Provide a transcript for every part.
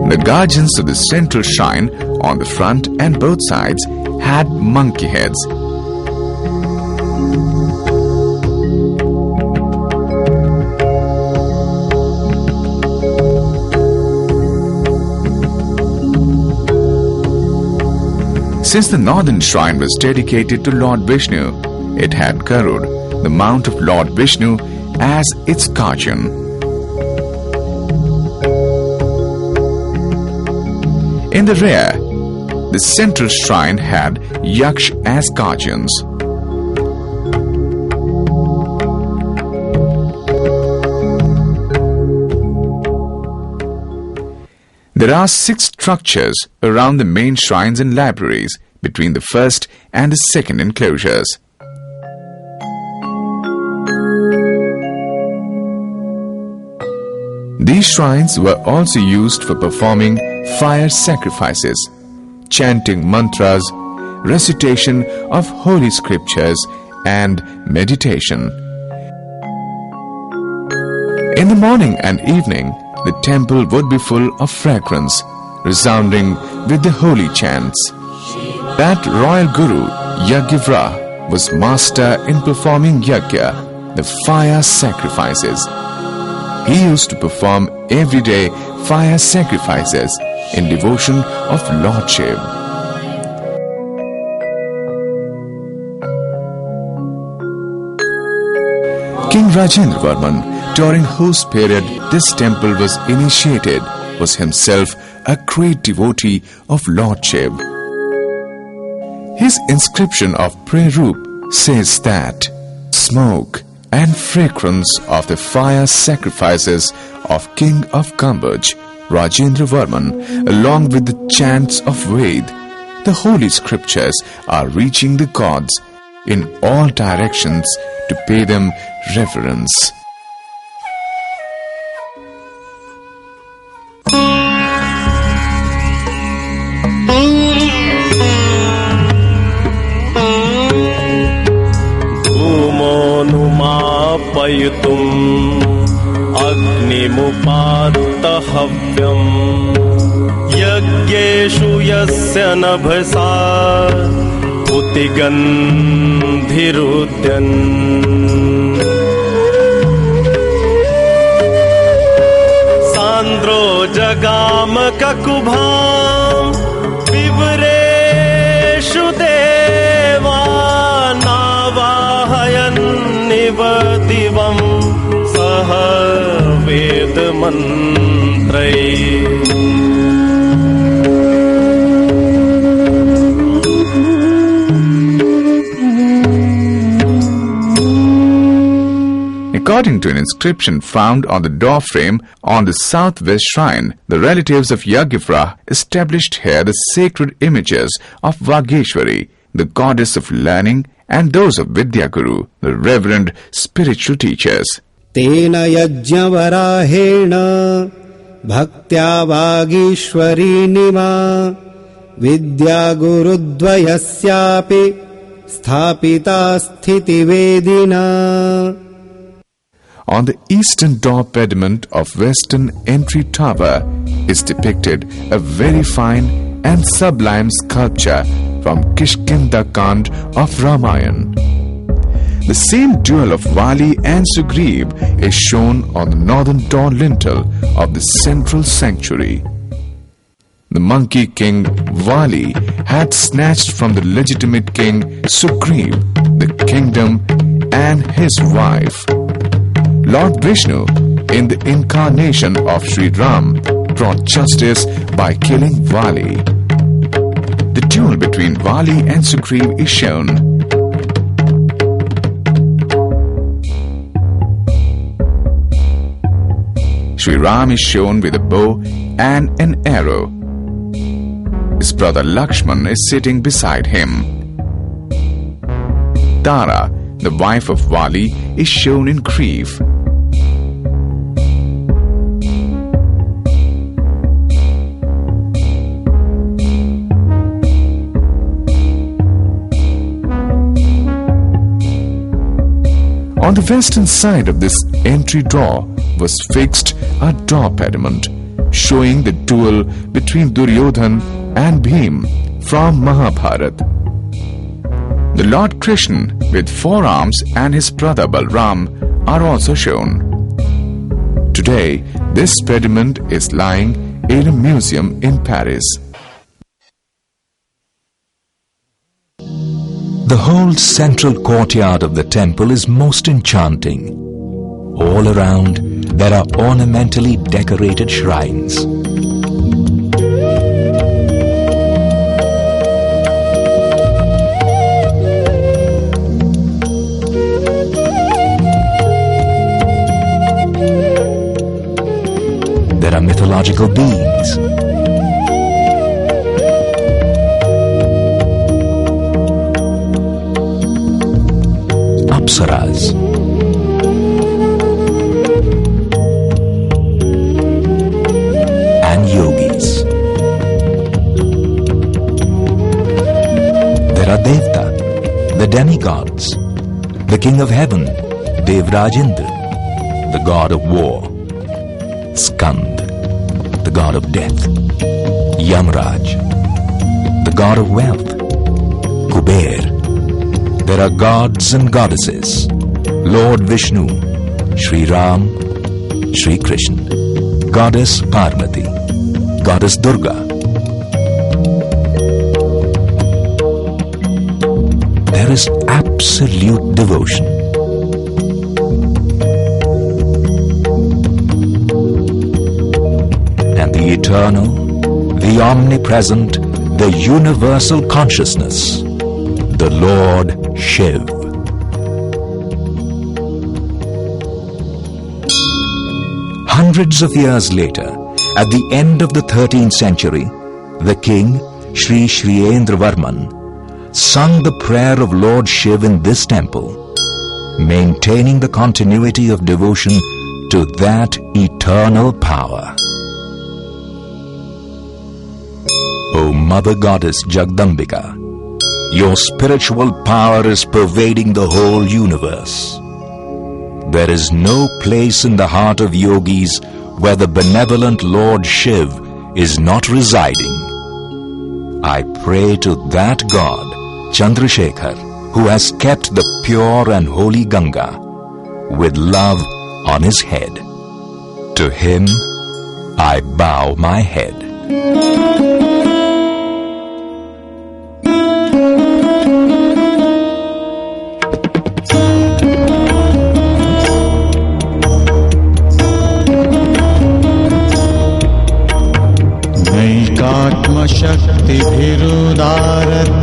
The guardians of the central shrine on the front and both sides had monkey heads. Since the northern shrine was dedicated to Lord Vishnu, it had Garud, the mount of Lord Vishnu, as its guardian. In the rear, the central shrine had Yaksh as guardians. There are 6 structures around the main shrines and libraries between the first and the second enclosures. These shrines were also used for performing fire sacrifices, chanting mantras, recitation of holy scriptures, and meditation. In the morning and evening, the temple would be full of fragrance, resounding with the holy chants. That royal guru, Yajnavaraha, was master in performing yajna, the fire sacrifices. He used to perform every day fire sacrifices in devotion of Lord Shiva. King Yajnavaraha, during whose period this temple was initiated, was himself a great devotee of Lord Shiva. His inscription of Prayer says that smoke and fragrance of the fire sacrifices of King of Cambodia, Yajnavaraha, along with the chants of Ved, the holy scriptures are reaching the gods in all directions to pay them reverence. अग्निमुपात्तहव्यं यज्ञेषु यस्य नभसा उतिगन्धिरुद्यन् सान्द्रो जगाम ककुभां विवरेषु देवानावाहयन्निव दिवं सह वेद मंत्रै। According to an inscription found on the door frame on the southwest shrine, the relatives of Yajnavaraha established here the sacred images of Vageshwari, the goddess of learning, and those of Vidyaguru, the reverend spiritual teachers. Tena Yajnavarahena bhaktya Vageshwari nima Vidyagurudvayasyapi sthapita sthiti vedina. On the eastern door pediment of western entry tower is depicted a very fine and sublime sculpture from Kishkinda-Kand of Ramayana. The same duel of Valin and Sugriva is shown on the northern door lintel of the central sanctuary. The monkey king Valin had snatched from the legitimate king Sugriva the kingdom and his wife. Lord Vishnu, in the incarnation of Sri Rama, brought justice by killing Valin. The duel between Valin and Sugriva is shown. Sri Rama is shown with a bow and an arrow. His brother Lakshman is sitting beside him. Tara, the wife of Valin, is shown in grief. On the western side of this entry door was fixed a door pediment showing the duel between Duryodhan and Bhim from Mahabharata. The Lord Krishna with 4 arms and his brother Balram are also shown. Today, this pediment is lying in a museum in Paris. The whole central courtyard of the temple is most enchanting. All around, there are ornamentally decorated shrines. There are mythological beings. Apsaras. And yogis. There are Devta, the demigods, the king of heaven, Devraj Indra, the god of war, Skand, the god of death, Yamraj, the god of wealth, Kuber. There are gods and goddesses, Lord Vishnu, Sri Ram, Sri Krishna, Goddess Parvati, Goddess Durga. There is absolute devotion. And the eternal, the omnipresent, the universal consciousness, the Lord Shiv. Hundreds of years later, at the end of the 13th century, the king, Sri Yajnavaraha, sung the prayer of Lord Shiv in this temple, maintaining the continuity of devotion to that eternal power. O Mother Goddess Jagdambika, your spiritual power is pervading the whole universe. There is no place in the heart of yogis where the benevolent Lord Shiv is not residing. I pray to that God, Chandrasekhar, who has kept the pure and holy Ganga with love on his head. To him I bow my head.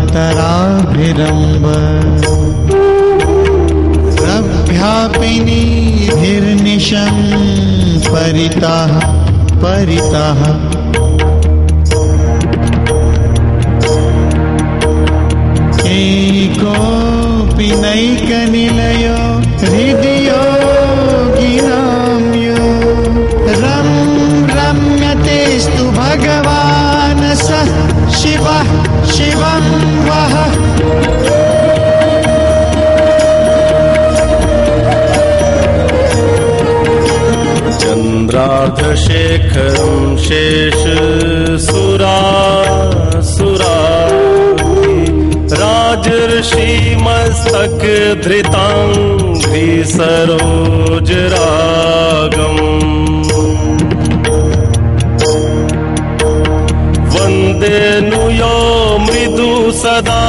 शक्तिभिरुदारतराभिरम्ब रभ्यापिनीभिर्निशं परितः परितः एकोऽपि नैकनिलयो हृदयोगिनां यो रम्यतेस्तु भगवान् स शिवः शिवं वः चन्द्रार्धशेखरं शेष सुरा राजर्षि मस्तक धृतांघ्रि सरोज रागम् वन्दे नुयो मृदु सदा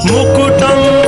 मुकुटम्